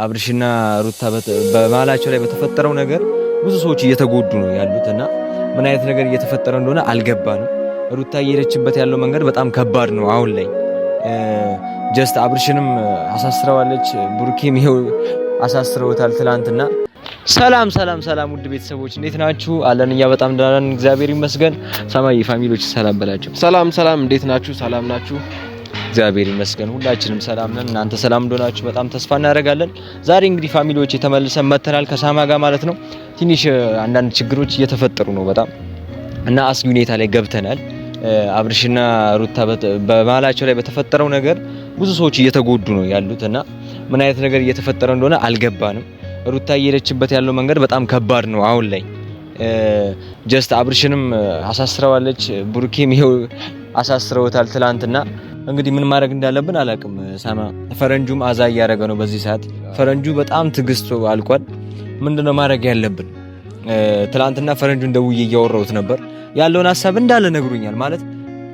አብርሽና ሩታ በመሃላቸው ላይ በተፈጠረው ነገር ብዙ ሰዎች እየተጎዱ ነው ያሉትና ምን አይነት ነገር እየተፈጠረ እንደሆነ አልገባንም። ሩታ እየሄደችበት ያለው መንገድ በጣም ከባድ ነው አሁን ላይ። ጀስት አብርሽንም አሳስረዋለች፣ ቡርኬም ይሄው አሳስረውታል ትላንትና። ሰላም ሰላም ሰላም ውድ ቤተሰቦች እንዴት ናችሁ? አለን እኛ በጣም ደህና ነን፣ እግዚአብሔር ይመስገን። ሰማይ ፋሚሊዎች ሰላም በላቸው። ሰላም ሰላም፣ እንዴት ናችሁ? ሰላም ናችሁ? እግዚአብሔር ይመስገን ሁላችንም ሰላም ነን። እናንተ ሰላም እንደሆናችሁ በጣም ተስፋ እናደርጋለን። ዛሬ እንግዲህ ፋሚሊዎች ተመልሰን መተናል ከሳማ ጋር ማለት ነው። ትንሽ አንዳንድ ችግሮች እየተፈጠሩ ነው በጣም እና አስጊ ሁኔታ ላይ ገብተናል። አብርሽና ሩታ በመሃላቸው ላይ በተፈጠረው ነገር ብዙ ሰዎች እየተጎዱ ነው ያሉትና ምን አይነት ነገር እየተፈጠረ እንደሆነ አልገባንም። ሩታ እየሄደችበት ያለው መንገድ በጣም ከባድ ነው አሁን ላይ። ጀስት አብርሽንም አሳስረዋለች፣ ቡርኬም ይሄው አሳስረውታል ትላንትና። እንግዲህ ምን ማድረግ እንዳለብን አላቅም። ሳማ ፈረንጁም አዛ እያደረገ ነው በዚህ ሰዓት። ፈረንጁ በጣም ትግስቱ አልቋል። ምንድነው ማድረግ ያለብን? ትላንትና ፈረንጁን ደውዬ እያወራሁት ነበር። ያለውን ሐሳብ እንዳለ ነግሩኛል። ማለት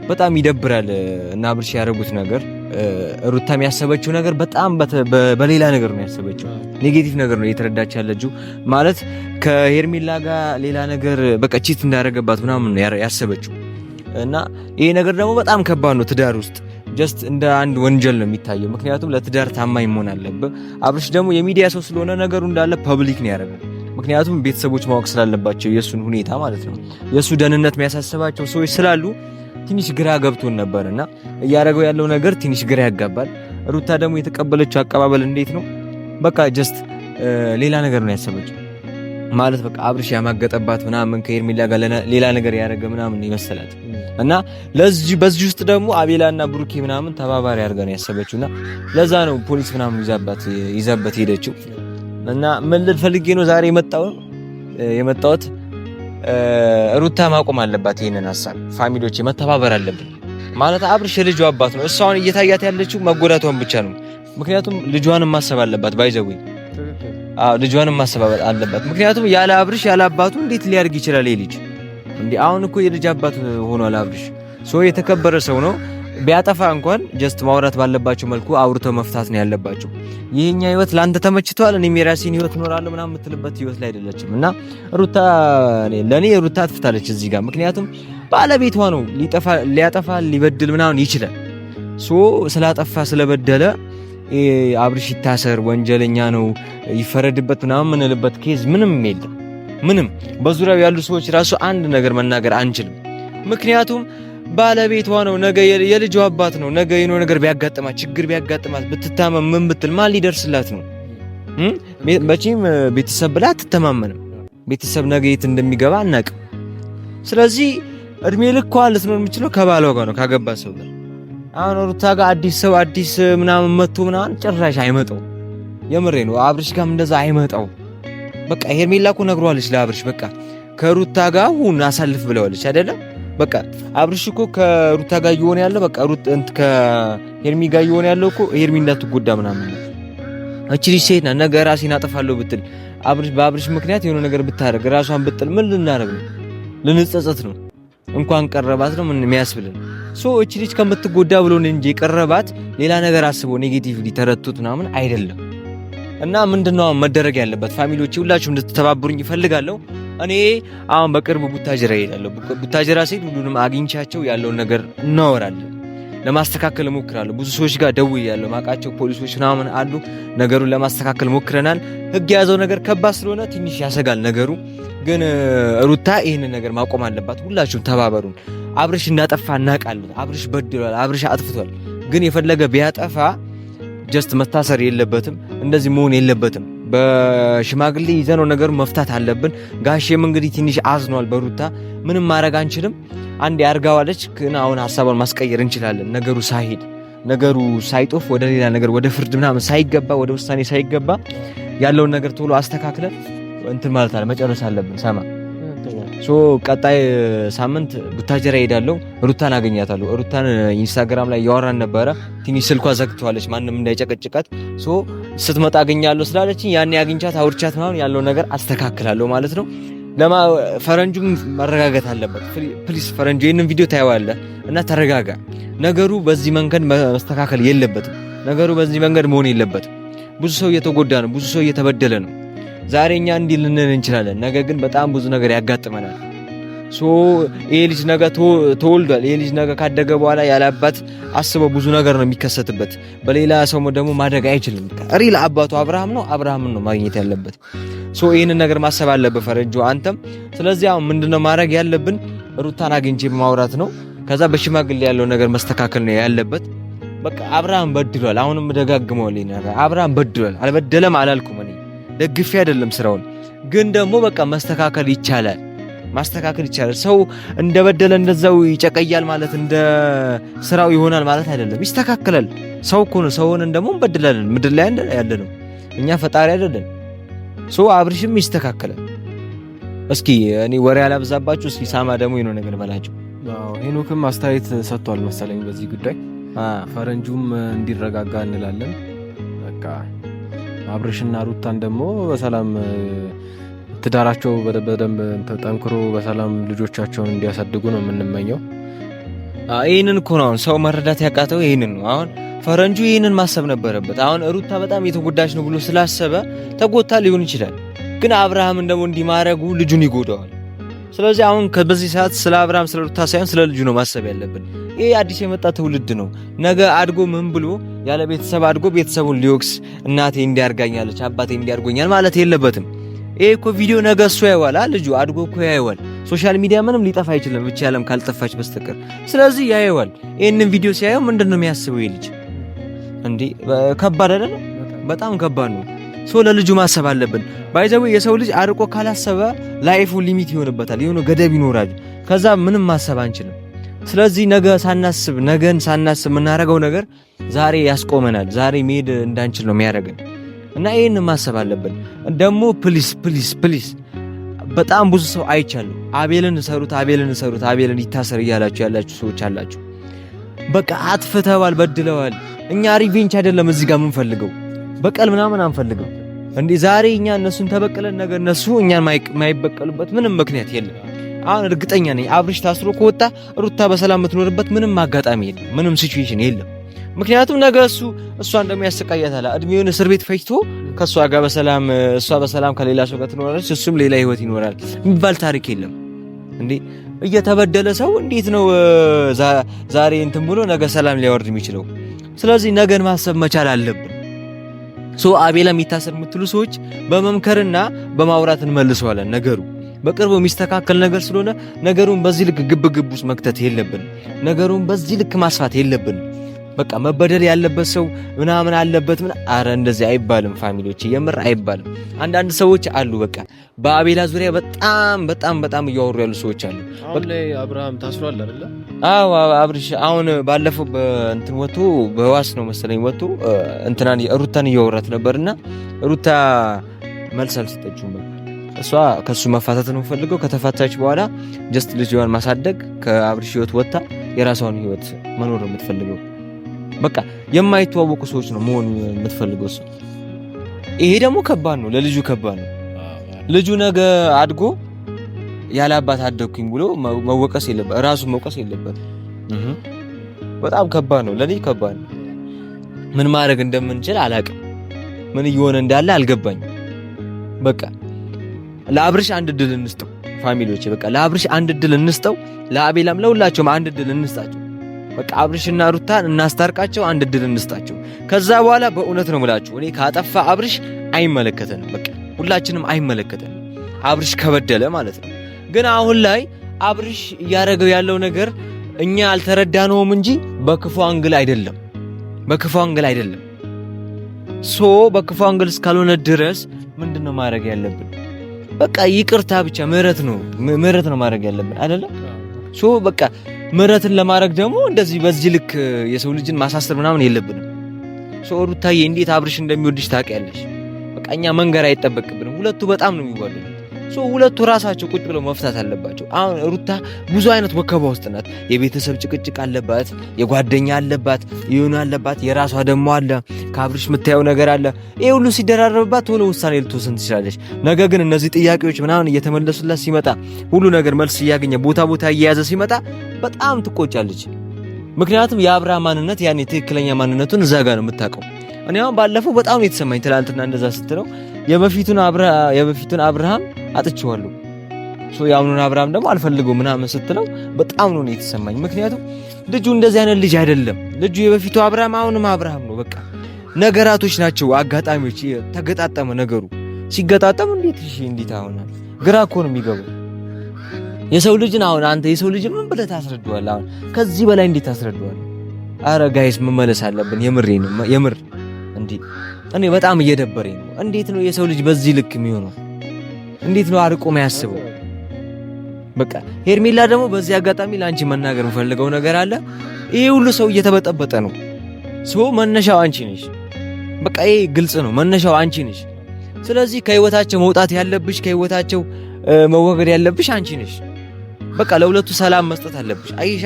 በጣም ይደብራል እና አብርሽ ያደረጉት ነገር ሩታም ያሰበችው ነገር በጣም በሌላ ነገር ነው ያሰበችው። ኔጌቲቭ ነገር ነው እየተረዳች ያለችው። ማለት ከሄርሜላ ጋር ሌላ ነገር በቃ ቺት እንዳደረገባት ምናምን ነው ያሰበችው። እና ይሄ ነገር ደግሞ በጣም ከባድ ነው ትዳር ውስጥ። ጀስት እንደ አንድ ወንጀል ነው የሚታየው። ምክንያቱም ለትዳር ታማኝ መሆን አለበት። አብርሽ ደግሞ የሚዲያ ሰው ስለሆነ ነገሩ እንዳለ ፐብሊክ ነው ያደረገው። ምክንያቱም ቤተሰቦች ማወቅ ስላለባቸው የሱን ሁኔታ ማለት ነው። የሱ ደህንነት የሚያሳስባቸው ሰዎች ስላሉ ትንሽ ግራ ገብቶን ነበርና እያደረገው ያለው ነገር ትንሽ ግራ ያጋባል። ሩታ ደግሞ የተቀበለችው አቀባበል እንዴት ነው? በቃ ጀስት ሌላ ነገር ነው ያሰበችው። ማለት በቃ አብርሽ ያማገጠባት ምናምን ከሄርሜላ ጋር ሌላ ነገር ያደረገ ምናምን ይመስላል። እና በዚህ ውስጥ ደግሞ አቤላና ብሩኬ ምናምን ተባባሪ አድርጋ ነው ያሰበችውና ለዛ ነው ፖሊስ ምናምን ይዛበት ሄደችው። እና ምን ልል ፈልጌ ነው ዛሬ የመጣሁት ሩታ ማቆም አለባት ይሄንን ሐሳብ። ፋሚሊዎች መተባበር አለብን። ማለት አብርሽ የልጇ አባት ነው። እሷን እየታያት ያለችው መጎዳቷን ብቻ ነው። ምክንያቱም ልጇንም ማሰብ አለባት። ባይዘው ልጇንም ማሰብ አለባት። ምክንያቱም ያለ አብርሽ ያለ አባቱ እንዴት ሊያድግ ይችላል ይሄ ልጅ? እንዴ አሁን እኮ የልጅ አባት ሆኗል አብርሽ። የተከበረ ሰው ነው። ቢያጠፋ እንኳን ጀስት ማውራት ባለባቸው መልኩ አውርተው መፍታት ነው ያለባቸው። ይሄኛ ህይወት ላንተ ተመችቷል፣ እኔም የራሴን ህይወት እኖራለሁ ምናምን የምትልበት ህይወት ላይ አይደለችም። እና ለኔ ሩታ አጥፍታለች እዚህ ጋር። ምክንያቱም ባለቤቷ ነው። ሊያጠፋ ሊበድል ምናምን ይችላል። ስላጠፋ ስለበደለ አብርሽ ይታሰር፣ ወንጀለኛ ነው ይፈረድበት ምናምን ምንልበት ኬዝ ምንም የለም። ምንም በዙሪያው ያሉ ሰዎች ራሱ አንድ ነገር መናገር አንችልም። ምክንያቱም ባለቤቷ ነው። ነገ የልጇ አባት ነው። ነገ የሆነ ነገር ቢያጋጥማት ችግር ቢያጋጥማት ብትታመም ምን ብትል ማን ሊደርስላት ነው? መቼም ቤተሰብ ብላ አትተማመንም። ቤተሰብ ነገ የት እንደሚገባ አናቅም። ስለዚህ እድሜ ልኳን ልትኖር የምችለው ከባሏ ጋር ነው፣ ካገባ ሰው ጋር። አሁን ሩታ ጋር አዲስ ሰው አዲስ ምናምን መጥቶ ምናምን ጭራሽ አይመጣው። የምሬ ነው። አብርሽ ጋርም እንደዛ አይመጣው። በቃ ሄርሜላ እኮ ነግሯለች ለአብርሽ በቃ ከሩታ ጋር ሁን አሳልፍ ብለዋለች አይደለም? በቃ አብርሽ እኮ ከሩታ ጋር እየሆነ ያለው በቃ ከሄርሚ ጋር እየሆነ ያለው እኮ ሄርሚ እንዳትጎዳ ምናምን ነው። እቺ ልጅ ሴት ናት። ነገ ራሴን አጠፋለሁ ብትል በአብርሽ ምክንያት የሆነ ነገር ብታረግ ራሷን ብትል ምን ልናረግ ነው? ልንጸጸት ነው? እንኳን ቀረባት ነው ምን የሚያስብልን? እቺ ልጅ ከምትጎዳ ብሎ ነው እንጂ የቀረባት ሌላ ነገር አስቦ ኔጌቲቭሊ ተረቱት ምናምን አይደለም። እና ምንድነው መደረግ ያለበት? ፋሚሊዎች ሁላችሁም እንድትተባበሩኝ ይፈልጋለሁ። እኔ አሁን በቅርብ ቡታጀራ እሄዳለሁ። ቡታጀራ ሴት ሁሉንም አግኝቻቸው ያለውን ነገር እናወራለን። ለማስተካከል እሞክራለሁ። ብዙ ሰዎች ጋር ደውያለሁ። ማቃቸው ፖሊሶች ምናምን አሉ። ነገሩን ለማስተካከል ሞክረናል። ህግ የያዘው ነገር ከባድ ስለሆነ ትንሽ ያሰጋል ነገሩ። ግን ሩታ ይሄንን ነገር ማቆም አለባት። ሁላችሁም ተባበሩን። አብርሽ እንዳጠፋ እናውቃለን። አብርሽ በድሏል። አብርሽ አጥፍቷል። ግን የፈለገ ቢያጠፋ ጀስት መታሰር የለበትም። እንደዚህ መሆን የለበትም። በሽማግሌ ይዘነው ነገሩ መፍታት አለብን። ጋሼም እንግዲህ ትንሽ አዝኗል በሩታ። ምንም ማድረግ አንችልም። አንዴ አርጋዋለች። ግን አሁን ሐሳቧን ማስቀየር እንችላለን። ነገሩ ሳይጦፍ ወደ ሌላ ነገር ወደ ፍርድ ምናምን ሳይገባ ወደ ውሳኔ ሳይገባ ያለውን ነገር ቶሎ አስተካክለን እንትን ማለት አለ መጨረስ አለብን። ሰማ ቀጣይ ሳምንት ቡታጀራ ሄዳለሁ። ሩታን አገኛታለሁ። ሩታን ኢንስታግራም ላይ ያወራን ነበረ። ትንሽ ስልኳ ዘግቷለች ማንም እንዳይጨቀጭቃት። ስትመጣ አገኛለሁ ስላለችኝ ያኔ አግኝቻት አውርቻት ምናምን ያለው ነገር አስተካክላለሁ ማለት ነው። ፈረንጁም መረጋጋት አለበት። ፕሊስ ፈረንጁ ይሄንን ቪዲዮ ታየዋለህ እና ተረጋጋ። ነገሩ በዚህ መንገድ መስተካከል የለበትም። ነገሩ በዚህ መንገድ መሆን የለበትም። ብዙ ሰው እየተጎዳ ነው፣ ብዙ ሰው እየተበደለ ነው። ዛሬ እኛ እንዲህ ልንል እንችላለን፣ ነገ ግን በጣም ብዙ ነገር ያጋጥመናል። ይሄ ልጅ ነገ ተወልዷል። ይሄ ልጅ ነገ ካደገ በኋላ ያለ አባት አስበው ብዙ ነገር ነው የሚከሰትበት። በሌላ ሰው ደግሞ ማደግ አይችልም። ሪል አባቱ አብርሃም ነው ማግኘት ያለበት። ይሄንን ነገር ማሰብ አለበት ፈረንጆ አንተም። ስለዚህ አሁን ምንድነው ማድረግ ያለብን? ሩታን አግኝቼ ማውራት ነው። ከዛ በሽማግሌ ያለው ነገር መስተካከል ነው ያለበት። በቃ አብርሃም በድሏል። አሁንም ደጋግመውልኝ ነገር አብርሃም በድሏል። አልበደለም አላልኩም እኔ ደግፌ አይደለም ስራውን፣ ግን ደግሞ በቃ ማስተካከል ይቻላል። ሰው እንደበደለ እንደዛው ይጨቀያል ማለት እንደ ስራው ይሆናል ማለት አይደለም። ይስተካከላል። ሰው እኮ ነው። ሰውን ደግሞ እንበድላለን። ምድር ላይ ያለ ነው። እኛ ፈጣሪ አይደለም። አብርሽም ይስተካከላል። እስኪ እኔ ወሬ አላብዛባችሁ። እስኪ ሳማ ደግሞ የሆነ ነገር በላቸው። ሄኖክም አስተያየት ሰጥቷል መሰለኝ በዚህ ጉዳይ። ፈረንጁም እንዲረጋጋ እንላለን። በቃ አብርሽና ሩታን ደግሞ በሰላም ትዳራቸው በደንብ ተጠንክሮ በሰላም ልጆቻቸውን እንዲያሳድጉ ነው የምንመኘው። ይሄንን እኮ ነው ሰው መረዳት ያቃተው። ይሄንን ነው አሁን ፈረንጁ ይሄንን ማሰብ ነበረበት። አሁን ሩታ በጣም የተጎዳች ነው ብሎ ስላሰበ ተጎታ ሊሆን ይችላል፣ ግን አብርሃምን ደግሞ እንዲማረጉ ልጁን ይጎዳዋል። ስለዚህ አሁን በዚህ ሰዓት ስለ አብርሃም ስለ ሩታ ሳይሆን ስለ ልጁ ነው ማሰብ ያለብን። ይሄ አዲስ የመጣ ትውልድ ነው። ነገ አድጎ ምን ብሎ ያለ ቤተሰብ አድጎ ቤተሰቡን ሊወቅስ እናቴ እንዲያርጋኛለች አባቴ እንዲያርጎኛል ማለት የለበትም። ይሄ እኮ ቪዲዮ ነገ እሱ ያይዋል። ልጁ አድጎ እኮ ያይዋል። ሶሻል ሚዲያ ምንም ሊጠፋ አይችልም ብቻ ያለም ካልጠፋች በስተቀር። ስለዚህ ያይዋል። ይሄንን ቪዲዮ ሲያየው ምንድነው የሚያስበው? ይሄ ልጅ እንዴ ከባድ አይደለም? በጣም ከባድ ነው። ለልጁ ማሰብ አለብን። ባይዘው የሰው ልጅ አርቆ ካላሰበ ላይፉ ሊሚት ይሆንበታል፣ የሆነ ገደብ ይኖራል። ከዛ ምንም ማሰብ አንችልም። ስለዚህ ነገን ሳናስብ የምናደርገው ነገር ዛሬ ያስቆመናል። ዛሬ መሄድ እንዳንችል ነው የሚያደርገን እና ይሄን ማሰብ አለብን። ደግሞ ፕሊስ በጣም ብዙ ሰው አይቻለሁ። አቤልን ሰሩት፣ አቤልን ይታሰር እያላችሁ ያላችሁ ሰዎች አላችሁ። በቃ አጥፍተዋል፣ በድለዋል። እኛ ሪቬንጅ አይደለም እዚህ ጋር የምንፈልገው፣ በቀል ምናምን አንፈልግም። እንዴ ዛሬ እኛ እነሱን ተበቀለን ነገ እነሱ እኛን ማይበቀሉበት ምንም ምክንያት የለም። አሁን እርግጠኛ ነኝ አብርሽ ታስሮ ከወጣ ሩታ በሰላም የምትኖርበት ምንም አጋጣሚ የለም፣ ምንም ሲቹዌሽን የለም። ምክንያቱም ነገ እሷን ደግሞ ያሰቃያታል። እድሜውን እስር ቤት ፈጅቶ ከሷ ጋር እሷ በሰላም ከሌላ ሰው ጋር ትኖራለች፣ እሱም ሌላ ህይወት ይኖራል የሚባል ታሪክ የለም። እንዴ እየተበደለ ሰው እንዴት ነው ዛሬ እንትን ብሎ ነገ ሰላም ሊያወርድ የሚችለው? ስለዚህ ነገን ማሰብ መቻል አለብን። አቤላ የሚታሰር የምትሉ ሰዎች በመምከርና በማውራት እንመልሰዋለን። ነገሩ በቅርቡ የሚስተካከል ነገር ስለሆነ ነገሩን በዚህ ልክ ግብ ውስጥ መክተት የለብን። ነገሩን በዚህ ልክ ማስፋት የለብን። በቃ መበደል ያለበት ሰው ምናምን አለበት አረ እንደዚህ አይባልም ፋሚሊዎች፣ የምር አይባልም። አንዳንድ ሰዎች አሉ በቃ በአቤላ ዙሪያ በጣም እያወሩ ያሉ ሰዎች አሉ። አሁን ላይ አብርሃም ታስሯል አይደል? አዎ አብርሽ አሁን ባለፈው በእንትን ወጥቶ በዋስ ነው መሰለኝ ወጥቶ ሩታን እያወራት ነበርና ሩታ መልስ አልሰጠችውም። እሷ ከሱ መፋታት ነው ፈልገው፣ ከተፋታች በኋላ ጀስት ልጅዋን ማሳደግ ከአብርሽ ህይወት ወጣ የራሷን ህይወት መኖር ነው የምትፈልገው። በቃ የማይተዋወቁ ሰዎች ነው መሆን የምትፈልገው እሱ። ይሄ ደግሞ ከባድ ነው፣ ለልጁ ከባድ ነው። ልጁ ነገ አድጎ ያለ አባት አደግኩኝ ብሎ መወቀስ የለበት፣ ራሱ መውቀስ የለበት። በጣም ከባድ ነው፣ ለኔ ከባድ ነው። ምን ማድረግ እንደምንችል አላቅም፣ ምን እየሆነ እንዳለ አልገባኝም። በቃ ለአብርሽ አንድ ድል እንስጠው ፋሚሊዎች፣ በቃ ለአብርሽ አንድ ድል እንስጠው፣ ለአቤላም ለሁላቸውም አንድ ድል እንስጣቸው። በቃ አብርሽና ሩታን እናስታርቃቸው፣ አንድ ድል እንስጣቸው። ከዛ በኋላ በእውነት ነው የምላችሁ እኔ ካጠፋ አብርሽ አይመለከተንም፣ በቃ ሁላችንም አይመለከተንም፣ አብርሽ ከበደለ ማለት ነው። ግን አሁን ላይ አብርሽ እያደረገው ያለው ነገር እኛ አልተረዳነውም እንጂ በክፉ አንግል አይደለም፣ በክፉ አንግል እስካልሆነ ድረስ ምንድነው ማድረግ ያለብን? በቃ ይቅርታ ብቻ ምህረት ነው ማድረግ ያለብን አይደለም? በቃ ምህረትን ለማድረግ ደግሞ እንደዚህ በዚህ ልክ የሰው ልጅን ማሳሰር ምናምን የለብንም። ሩታዬ እንዴት አብርሽ እንደሚወድሽ ታውቂያለሽ። በቃ እኛ መንገር አይጠበቅብንም። ሁለቱ በጣም ነው የሚዋደዱት። ሁለቱ ራሳቸው ቁጭ ብለው መፍታት አለባቸው። አሁን ሩታ ብዙ አይነት ወከባ ውስጥ ናት። የቤተሰብ ጭቅጭቅ አለባት፣ የጓደኛ አለባት፣ ይሁን አለባት፣ የራሷ ደግሞ አለ፣ ከአብርሽ የምታየው ነገር አለ። ይሄ ሁሉ ሲደራረብባት ቶሎ ውሳኔ ልትወስን ትችላለች። ነገ ግን እነዚህ ጥያቄዎች ምናምን እየተመለሱላት ሲመጣ፣ ሁሉ ነገር መልስ እያገኘ ቦታ እየያዘ ሲመጣ በጣም ትቆጫለች። ምክንያቱም የአብርሃም ማንነት ያኔ ትክክለኛ ማንነቱን እዛ ጋር ነው የምታውቀው። እኔ አሁን ባለፈው በጣም ነው የተሰማኝ ትላንትና እንደዛ ስትለው የበፊቱን አብርሃም አጥቼዋለሁ የአሁኑን አብርሃም ደግሞ አልፈልገው ምናምን ስትለው በጣም ነው የተሰማኝ። ምክንያቱም ልጁ እንደዚህ አይነት ልጅ አይደለም። ልጁ የበፊቱ አብርሃም አሁንም አብርሃም ነው። በቃ ነገራቶች ናቸው፣ አጋጣሚዎች ተገጣጠመ። ነገሩ ሲገጣጠም እንዴት አሁን ግራ እኮ ነው የሚገባው። የሰው ልጅን አሁን አንተ የሰው ልጅ ምን ብለህ ታስረዳዋለህ? አሁን ከዚህ በላይ እንዴት ታስረዳዋለህ? አረ ጋይስ መመለስ አለብን። የምር እኔ በጣም እየደበረኝ ነው። እንዴት ነው የሰው ልጅ በዚህ ልክ የሚሆነው? እንዴት ነው አርቆ የሚያስበው? በቃ ሄርሜላ ደግሞ በዚህ አጋጣሚ ላንቺ መናገር የምፈልገው ነገር አለ። ይሄ ሁሉ ሰው እየተበጠበጠ ነው። መነሻው አንቺ ነሽ። በቃ ይሄ ግልጽ ነው። መነሻው አንቺ ነሽ። ስለዚህ ከህይወታቸው መውጣት ያለብሽ፣ ከህይወታቸው መወገድ ያለብሽ አንቺ ነሽ። በቃ ለሁለቱ ሰላም መስጠት አለብሽ። አይሻ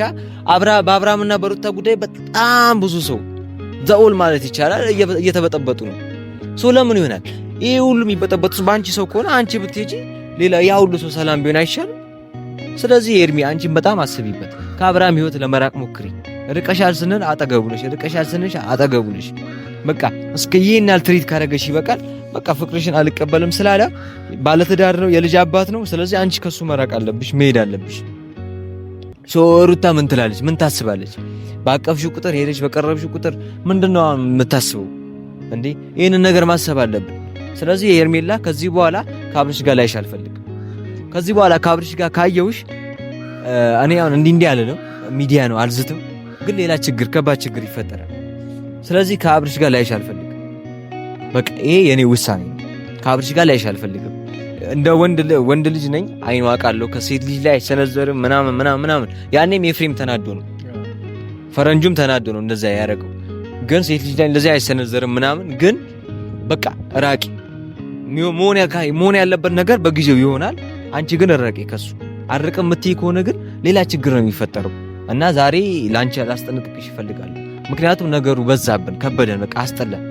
በአብርሃምና በሩታ ጉዳይ በጣም ብዙ ሰው ዘኦል ማለት ይቻላል እየተበጠበጡ ነው። ለምን ይሆናል ይሄ ሁሉ የሚበጠበጡት? በአንቺ ሰው ከሆነ አንቺ ብትሄጂ ሌላ ያ ሁሉ ሰው ሰላም ቢሆን አይሻልም? ስለዚህ ኤርሚ አንቺን በጣም አስቢበት። ከአብርሃም ህይወት ለመራቅ ሞክሪ። ርቀሻል ስንል አጠገቡ ነሽ። በቃ እስከ ይሄን ያህል ትሪት ካደረገሽ ይበቃል። በቃ ፍቅርሽን አልቀበልም ስላለ ባለትዳር ነው፣ የልጅ አባት ነው። ስለዚህ አንቺ ከሱ መራቅ አለብሽ፣ መሄድ አለብሽ። ሩታ ምን ትላለች? ምን ታስባለች? ባቀፍሽው ቁጥር ሄደሽ በቀረብሽው ቁጥር ምንድነው የምታስበው እንዴ? ይሄንን ነገር ማሰብ አለብን። ስለዚህ ሄርሜላ ከዚህ በኋላ ከአብርሽ ጋር ላይሽ አልፈልግም። ከዚህ በኋላ ከአብርሽ ጋር ካየውሽ እኔ አሁን እንዲህ ያለ ነው ሚዲያ ነው አልዝትም፣ ግን ሌላ ችግር ከባድ ችግር ይፈጠራል። ስለዚህ ከአብርሽ ጋር ላይሽ አልፈልግም። በቃ ይሄ የኔ ውሳኔ ነው። ከአብርሽ ጋር ላይሽ አልፈልግም። እንደ ወንድ ልጅ ነኝ፣ አይኑ አውቃለሁ። ከሴት ልጅ ላይ አይሰነዘርም ምናምን። ያኔም ኤፍሬም ተናዶ ነው፣ ፈረንጁም ተናዶ ነው እንደዛ ያደረገው። ግን ሴት ልጅ ላይ እንደዛ አይሰነዘርም ምናምን። ግን በቃ ራቂ። መሆን ያለበት ነገር በጊዜው ይሆናል። አንቺ ግን ራቂ ከሱ። አርቅም የምትይ ከሆነ ግን ሌላ ችግር ነው የሚፈጠረው። እና ዛሬ ላንቺ ላስጠነቅቅሽ ይፈልጋል። ምክንያቱም ነገሩ በዛብን፣ ከበደን፣ በቃ አስጠላን።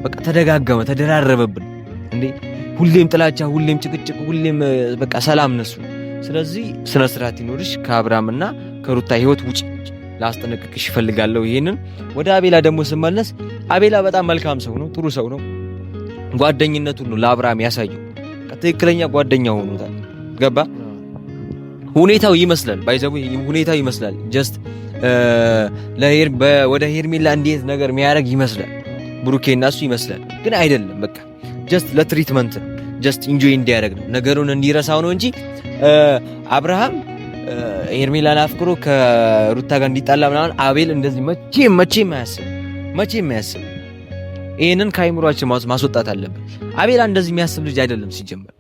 በቃ ተደጋገመ፣ ተደራረበብን። እንዴ ሁሌም ጥላቻ፣ ሁሌም ጭቅጭቅ፣ ሁሌም በቃ ሰላም ነሱ። ስለዚህ ስነ ስርዓት ይኖርሽ። ከአብርሃምና ከሩታ ህይወት ውጪ ላስጠነቅቅሽ ይፈልጋለሁ። ይሄንን ወደ አቤላ ደግሞ ስመለስ አቤላ በጣም መልካም ሰው ነው፣ ጥሩ ሰው ነው። ጓደኝነቱን ነው ለአብርሃም ያሳየው። ትክክለኛ ጓደኛ ሆኖታል። ገባ? ሁኔታው ይመስላል፣ ባይዘው ሁኔታው ይመስላል። ጀስት ወደ ሄርሜላ እንዴት ነገር የሚያደርግ ይመስላል፣ ብሩኬና እሱ ይመስላል። ግን አይደለም። በቃ ጀስት ለትሪትመንት ነው፣ ጀስት ኢንጆይ እንዲያደርግ ነው፣ ነገሩን እንዲረሳው ነው እንጂ አብርሃም ሄርሜላን አፍቅሮ ከሩታ ጋር እንዲጣላ ምናምን አቤል እንደዚህ መቼም አያስብ። ይሄንን ከአይምሯችን ማስወጣት አለብን። አቤላ እንደዚህ የሚያስብ ልጅ አይደለም ሲጀመር።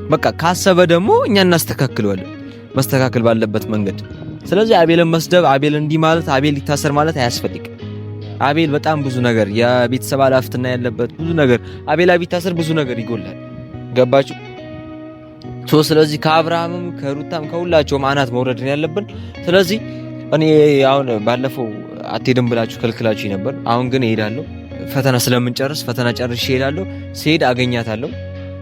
በቃ ካሰበ ደግሞ እኛ እናስተካክለዋለን፣ መስተካከል ባለበት መንገድ። ስለዚህ አቤልን መስደብ፣ አቤል እንዲህ ማለት፣ አቤል ሊታሰር ማለት አያስፈልግም። አቤል በጣም ብዙ ነገር የቤተሰብ ኃላፊነት ያለበት ብዙ ነገር፣ አቤላ ቢታሰር ብዙ ነገር ይጎላል። ገባችሁ? ስለዚህ ከአብርሃምም ከሩታም ከሁላቸውም አናት መውረድ ነው ያለብን። ስለዚህ እኔ አሁን ባለፈው አትሄድም ብላችሁ ከልክላችሁ ነበር። አሁን ግን እሄዳለሁ። ፈተና ስለምንጨርስ ፈተና ጨርሼ እሄዳለሁ። ስሄድ አገኛታለሁ።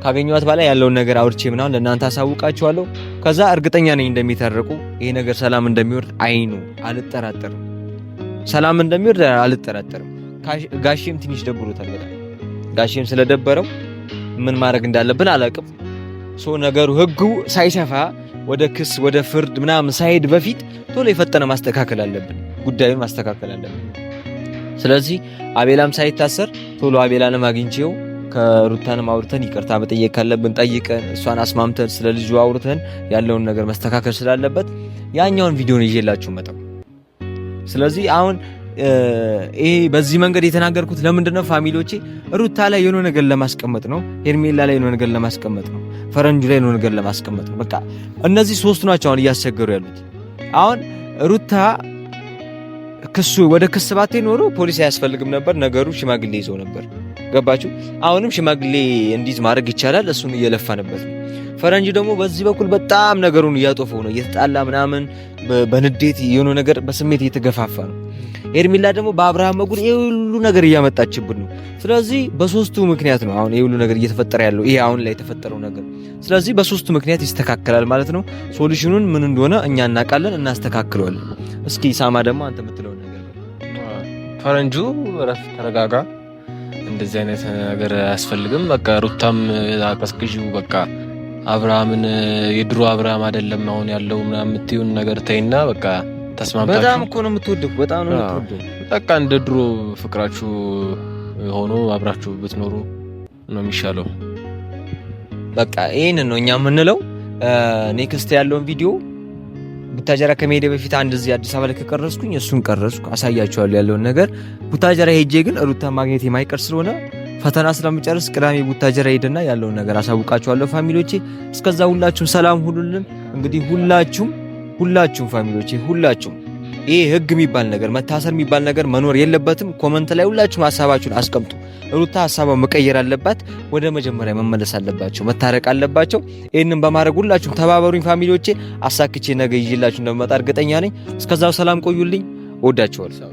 ካገኘኋት በኋላ ያለውን ነገር አውርቼ ምናምን ለእናንተ አሳውቃችኋለሁ። ከዛ እርግጠኛ ነኝ እንደሚታረቁ፣ ይሄ ነገር ሰላም እንደሚወርድ አልጠራጠርም። ሰላም እንደሚወርድ አልጠራጠርም። ጋሼም ትንሽ ደብሮታል በጣም። ጋሼም ስለደበረው ምን ማድረግ እንዳለብን አላውቅም። ነገሩ ህጉ ሳይሰፋ ወደ ክስ ወደ ፍርድ ምናምን ሳይሄድ በፊት ቶሎ የፈጠነ ማስተካከል አለብን፣ ጉዳዩን ማስተካከል አለብን። ስለዚህ አቤላም ሳይታሰር ቶሎ አቤላንም አግኝቼው ከሩታንም አውርተን ይቅርታ መጠየቅ ካለብን ጠይቀን እሷን አስማምተን ስለ ልጁ አውርተን ያለውን ነገር ማስተካከል ስላለበት ያኛውን ቪዲዮን ይዤላችሁ መጣሁ። ስለዚህ አሁን ይሄ በዚህ መንገድ የተናገርኩት ለምንድነው ፋሚሊዎቼ? ሩታ ላይ የሆነ ነገር ለማስቀመጥ ነው፣ ሄርሜላ ላይ የሆነ ነገር ለማስቀመጥ ነው፣ ፈረንጁ ላይ የሆነ ነገር ለማስቀመጥ ነው። በቃ እነዚህ ሶስቱ ናቸው አሁን እያስቸገሩ ያሉት። አሁን ሩታ ወደ ክስ ባቴ ኖሮ ፖሊስ አያስፈልግም ነበር፣ ነገሩ ሽማግሌ ይዘው ነበር። ገባችሁ? አሁንም ሽማግሌ እንዲዝ ማድረግ ይቻላል። እሱን እየለፋንበት ነው። ፈረንጁ ደግሞ በዚህ በኩል በጣም ነገሩን እያጦፈው ነው፣ እየተጣላ ምናምን በንዴት የሆነ ነገር በስሜት እየተገፋፋ ነው። ሄርሜላ ደግሞ በአብርሃም በኩል ይሄ ሁሉ ነገር እያመጣችብን ነው። ስለዚህ በሶስቱ ምክንያት ነው አሁን ይሄ ሁሉ ነገር እየተፈጠረ ያለው፣ ይሄ አሁን ላይ የተፈጠረው ነገር። ስለዚህ በሶስቱ ምክንያት ይስተካከላል ማለት ነው። ሶሉሽኑን ምን እንደሆነ እኛ እናውቃለን፣ እናስተካክለዋለን። እስኪ ሳማ ደግሞ አንተ የምትለው ነገር። ፈረንጁ ረፍ ተረጋጋ። እንደዚህ አይነት ነገር አያስፈልግም። በቃ ሩታም አቀስቅዢው በቃ አብርሃምን የድሮ አብርሃም አይደለም አሁን ያለው ምናምን የምትይውን ነገር ተይና በቃ ተስማምታችሁ። በጣም እኮ ነው የምትወደው፣ በጣም ነው የምትወደው። በቃ እንደ ድሮ ፍቅራችሁ ሆኖ አብራችሁ ብትኖሩ ነው የሚሻለው። በቃ ይሄን ነው እኛ የምንለው። ኔክስት ያለውን ቪዲዮ ቡታጀራ ከመሄደ በፊት አንድ እዚህ አዲስ አበባ ላይ ከቀረስኩኝ እሱን ቀረስኩ አሳያችኋለሁ ያለውን ነገር። ቡታጀራ ሄጄ ግን ሩታ ማግኘት የማይቀር ስለሆነ ፈተና ስለምጨርስ ቅዳሜ ቡታጀራ ሄድና ያለውን ነገር አሳውቃችኋለሁ ፋሚሊዎቼ። እስከዛ ሁላችሁም ሰላም ሁሉልን። እንግዲህ ሁላችሁም ፋሚሊዎቼ ሁላችሁም ይሄ ህግ የሚባል ነገር መታሰር የሚባል ነገር መኖር የለበትም። ኮመንት ላይ ሁላችሁም ሀሳባችሁን አስቀምጡ። ሩታ ሀሳቧን መቀየር አለባት፣ ወደ መጀመሪያ መመለስ አለባቸው፣ መታረቅ አለባቸው። ይህንን በማድረግ ሁላችሁም ተባበሩኝ ፋሚሊዎቼ። አሳክቼ ነገ ይዤላችሁ እንደመጣ እርግጠኛ ነኝ። እስከዛው ሰላም ቆዩልኝ። ወዳችኋለሁ።